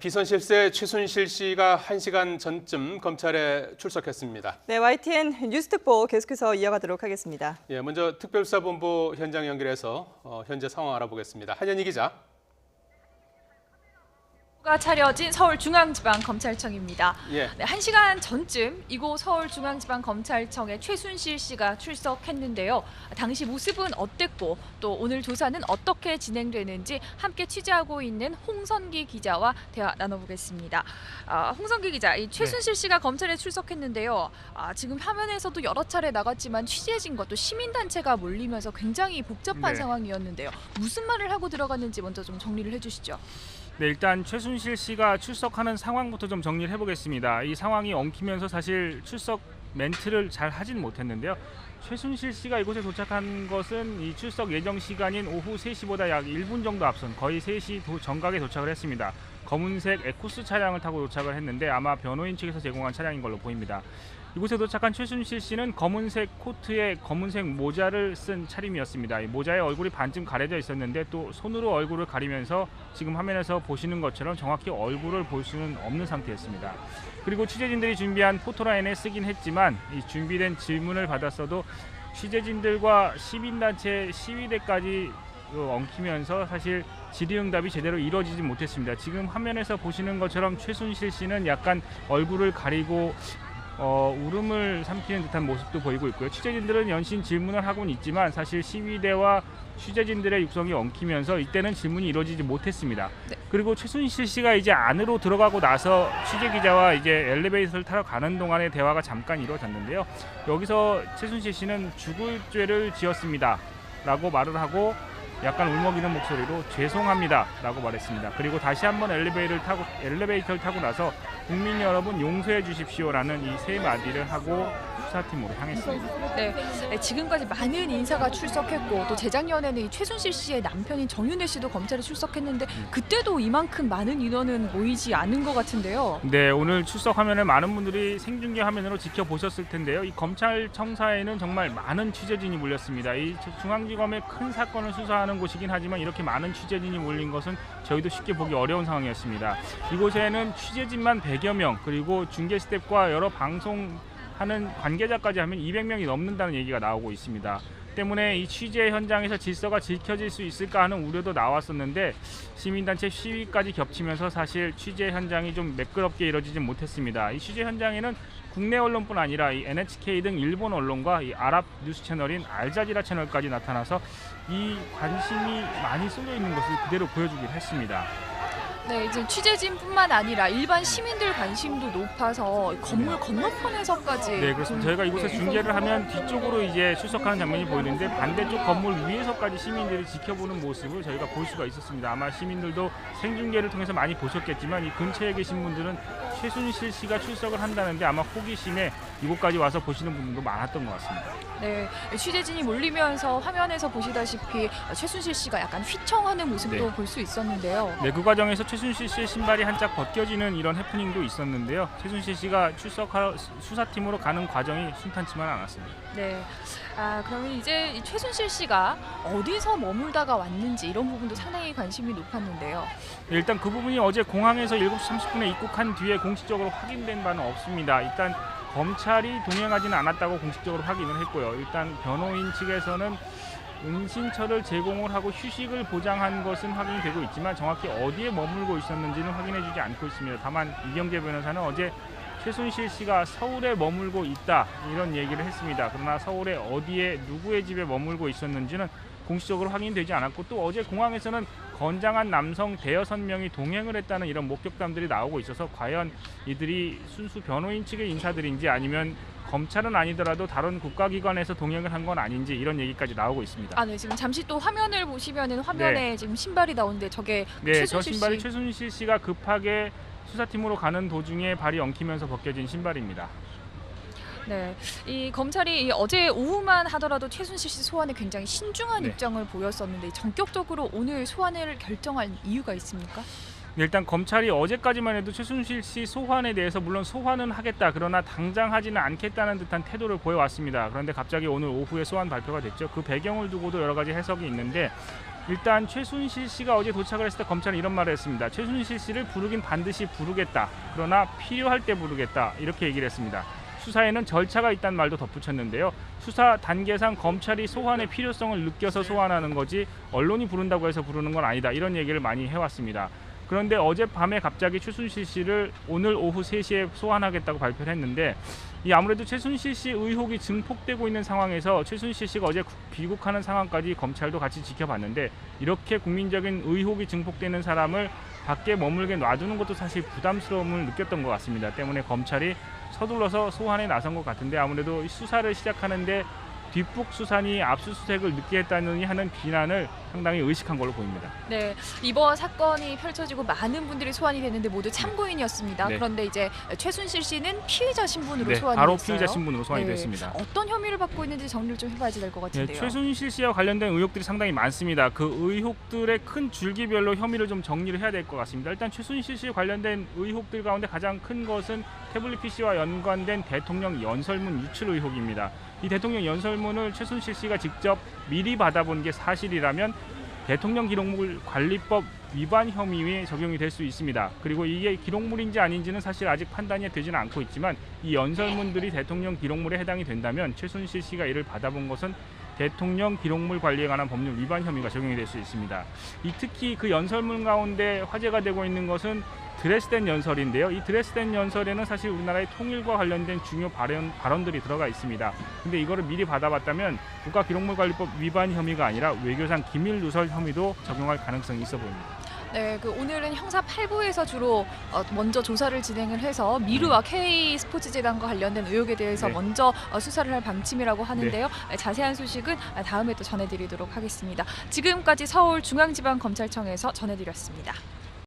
비선 실세 최순실 씨가 1시간 전쯤 검찰에 출석했습니다. 네, YTN 뉴스특보 계속해서 이어가도록 하겠습니다. 먼저 특별수사본부 현장 연결해서 현재 상황 알아보겠습니다. 한현희 기자. 가 차려진 서울중앙지방검찰청입니다. 예. 네, 1시간 전쯤 이곳 서울중앙지방검찰청에 최순실 씨가 출석했는데요. 당시 모습은 어땠고 또 오늘 조사는 어떻게 진행되는지 함께 취재하고 있는 홍선기 기자와 대화 나눠보겠습니다. 홍선기 기자, 이 최순실 씨가 검찰에 출석했는데요. 지금 화면에서도 여러 차례 나갔지만 취재진과 또 시민단체가 몰리면서 굉장히 복잡한 상황이었는데요. 무슨 말을 하고 들어갔는지 먼저 좀 정리를 해주시죠. 네, 일단 최순실 씨가 출석하는 상황부터 좀 정리를 해보겠습니다. 이 상황이 엉키면서 사실 출석 멘트를 잘 하진 못했는데요. 최순실 씨가 이곳에 도착한 것은 이 출석 예정 시간인 오후 3시보다 약 1분 정도 앞선 거의 3시 정각에 도착을 했습니다. 검은색 에코스 차량을 타고 도착을 했는데 아마 변호인 측에서 제공한 차량인 걸로 보입니다. 이곳에 도착한 최순실 씨는 검은색 코트에 검은색 모자를 쓴 차림이었습니다. 이 모자에 얼굴이 반쯤 가려져 있었는데 또 손으로 얼굴을 가리면서 지금 화면에서 보시는 것처럼 정확히 얼굴을 볼 수는 없는 상태였습니다. 그리고 취재진들이 준비한 포토라인에 쓰긴 했지만 이 준비된 질문을 받았어도 취재진들과 시민단체 시위대까지 엉키면서 사실 질의응답이 제대로 이루어지지 못했습니다. 지금 화면에서 보시는 것처럼 최순실 씨는 약간 얼굴을 가리고 울음을 삼키는 듯한 모습도 보이고 있고요. 취재진들은 연신 질문을 하고는 있지만 사실 시위대와 취재진들의 육성이 엉키면서 이때는 질문이 이루어지지 못했습니다. 그리고 최순실 씨가 이제 안으로 들어가고 나서 취재기자와 이제 엘리베이터를 타러 가는 동안의 대화가 잠깐 이루어졌는데요. 여기서 최순실 씨는 죽을 죄를 지었습니다 라고 말을 하고 약간 울먹이는 목소리로 죄송합니다 라고 말했습니다. 그리고 다시 한번 엘리베이터를 타고 나서 국민 여러분 용서해 주십시오라는 이 세 마디를 하고 수사팀으로 향했습니다. 네, 지금까지 많은 인사가 출석했고 또 재작년에는 이 최순실 씨의 남편인 정윤회 씨도 검찰에 출석했는데 그때도 이만큼 많은 인원은 모이지 않은 것 같은데요. 네, 오늘 출석 화면을 많은 분들이 생중계 화면으로 지켜보셨을 텐데요. 이 검찰청사에는 정말 많은 취재진이 몰렸습니다. 이 중앙지검의 큰 사건을 수사하는 곳이긴 하지만 이렇게 많은 취재진이 몰린 것은 저희도 쉽게 보기 어려운 상황이었습니다. 이곳에는 취재진만 100여 명 그리고 중계 스태프와 여러 방송하는 관계자까지 하면 200명이 넘는다는 얘기가 나오고 있습니다. 때문에 이 취재 현장에서 질서가 지켜질 수 있을까 하는 우려도 나왔었는데 시민단체 시위까지 겹치면서 사실 취재 현장이 좀 매끄럽게 이루어지지 못했습니다. 이 취재 현장에는 국내 언론뿐 아니라 이 NHK 등 일본 언론과 이 아랍 뉴스 채널인 알자지라 채널까지 나타나서 이 관심이 많이 쏠려 있는 것을 그대로 보여주기로 했습니다. 네, 이제 취재진뿐만 아니라 일반 시민들 관심도 높아서 건물 건너편에서까지. 네, 그렇습니다. 저희가 이곳에 중계를 하면 뒤쪽으로 이제 출석하는 장면이 보이는데 반대쪽 건물 위에서까지 시민들이 지켜보는 모습을 저희가 볼 수가 있었습니다. 아마 시민들도 생중계를 통해서 많이 보셨겠지만 이 근처에 계신 분들은 최순실 씨가 출석을 한다는데 아마 호기심에 이곳까지 와서 보시는 분들도 많았던 것 같습니다. 네, 취재진이 몰리면서 화면에서 보시다시피 최순실 씨가 약간 휘청하는 모습도 볼 수 있었는데요. 네, 그 과정에서 최순실 씨의 신발이 한 짝 벗겨지는 이런 해프닝도 있었는데요. 최순실 씨가 출석하러 수사팀으로 가는 과정이 순탄치만 않았습니다. 네, 그러면 이제 이 최순실 씨가 어디서 머물다가 왔는지 이런 부분도 상당히 관심이 높았는데요. 네, 일단 그 부분이 어제 공항에서 7시 30분에 입국한 뒤에 공식적으로 확인된 바는 없습니다. 일단 검찰이 동행하지는 않았다고 공식적으로 확인을 했고요. 일단 변호인 측에서는 은신처를 제공을 하고 휴식을 보장한 것은 확인이 되고 있지만 정확히 어디에 머물고 있었는지는 확인해주지 않고 있습니다. 다만 이경재 변호사는 어제 최순실 씨가 서울에 머물고 있다 이런 얘기를 했습니다. 그러나 서울에 어디에 누구의 집에 머물고 있었는지는 공식적으로 확인되지 않았고 또 어제 공항에서는 건장한 남성 대여섯 명이 동행을 했다는 이런 목격담들이 나오고 있어서 과연 이들이 순수 변호인 측의 인사들인지 아니면 검찰은 아니더라도 다른 국가기관에서 동행을 한 건 아닌지 이런 얘기까지 나오고 있습니다. 네, 지금 잠시 또 화면을 보시면은 화면에 지금 신발이 나오는데 저게 저 신발이 최순실 씨가 급하게 수사팀으로 가는 도중에 발이 엉키면서 벗겨진 신발입니다. 네, 이 검찰이 어제 오후만 하더라도 최순실 씨 소환에 굉장히 신중한 입장을 보였었는데 전격적으로 오늘 소환을 결정한 이유가 있습니까? 일단 검찰이 어제까지만 해도 최순실 씨 소환에 대해서 물론 소환은 하겠다 그러나 당장 하지는 않겠다는 듯한 태도를 보여왔습니다. 그런데 갑자기 오늘 오후에 소환 발표가 됐죠. 그 배경을 두고도 여러 가지 해석이 있는데 일단 최순실 씨가 어제 도착을 했을 때 검찰은 이런 말을 했습니다. 최순실 씨를 부르긴 반드시 부르겠다. 그러나 필요할 때 부르겠다. 이렇게 얘기를 했습니다. 수사에는 절차가 있다는 말도 덧붙였는데요. 수사 단계상 검찰이 소환의 필요성을 느껴서 소환하는 거지 언론이 부른다고 해서 부르는 건 아니다. 이런 얘기를 많이 해왔습니다. 그런데 어젯밤에 갑자기 최순실 씨를 오늘 오후 3시에 소환하겠다고 발표를 했는데 이 아무래도 최순실 씨 의혹이 증폭되고 있는 상황에서 최순실 씨가 어제 귀국하는 상황까지 검찰도 같이 지켜봤는데 이렇게 국민적인 의혹이 증폭되는 사람을 밖에 머물게 놔두는 것도 사실 부담스러움을 느꼈던 것 같습니다. 때문에 검찰이 서둘러서 소환에 나선 것 같은데 아무래도 수사를 시작하는데 뒷북 수산이 압수수색을 늦게 했다느니 하는 비난을 상당히 의식한 걸로 보입니다. 네, 이번 사건이 펼쳐지고 많은 분들이 소환이 됐는데 모두 참고인이었습니다. 네. 그런데 이제 최순실 씨는 피의자 신분으로 네, 소환이 바로 됐어요. 피의자 신분으로 소환이 네. 됐습니다. 어떤 혐의를 받고 있는지 정리를 좀 해봐야지 될 것 네, 같은데요. 최순실 씨와 관련된 의혹들이 상당히 많습니다. 그 의혹들의 큰 줄기별로 혐의를 좀 정리를 해야 될 것 같습니다. 일단 최순실 씨와 관련된 의혹들 가운데 가장 큰 것은 태블릿 PC와 연관된 대통령 연설문 유출 의혹입니다. 이 대통령 연설문을 최순실 씨가 직접 미리 받아본 게 사실이라면 대통령 기록물 관리법 위반 혐의에 적용이 될 수 있습니다. 그리고 이게 기록물인지 아닌지는 사실 아직 판단이 되지는 않고 있지만 이 연설문들이 대통령 기록물에 해당이 된다면 최순실 씨가 이를 받아본 것은 대통령 기록물 관리에 관한 법률 위반 혐의가 적용이 될 수 있습니다. 특히 그 연설문 가운데 화제가 되고 있는 것은 드레스덴 연설인데요. 이 드레스덴 연설에는 사실 우리나라의 통일과 관련된 중요 발언들이 들어가 있습니다. 근데 이거를 미리 받아봤다면 국가기록물관리법 위반 혐의가 아니라 외교상 기밀 누설 혐의도 적용할 가능성이 있어 보입니다. 네, 오늘은 형사 8부에서 주로 먼저 조사를 진행을 해서 미르와 K 스포츠재단과 관련된 의혹에 대해서 네. 먼저 수사를 할 방침이라고 하는데요. 자세한 소식은 다음에 또 전해드리도록 하겠습니다. 지금까지 서울중앙지방검찰청에서 전해드렸습니다.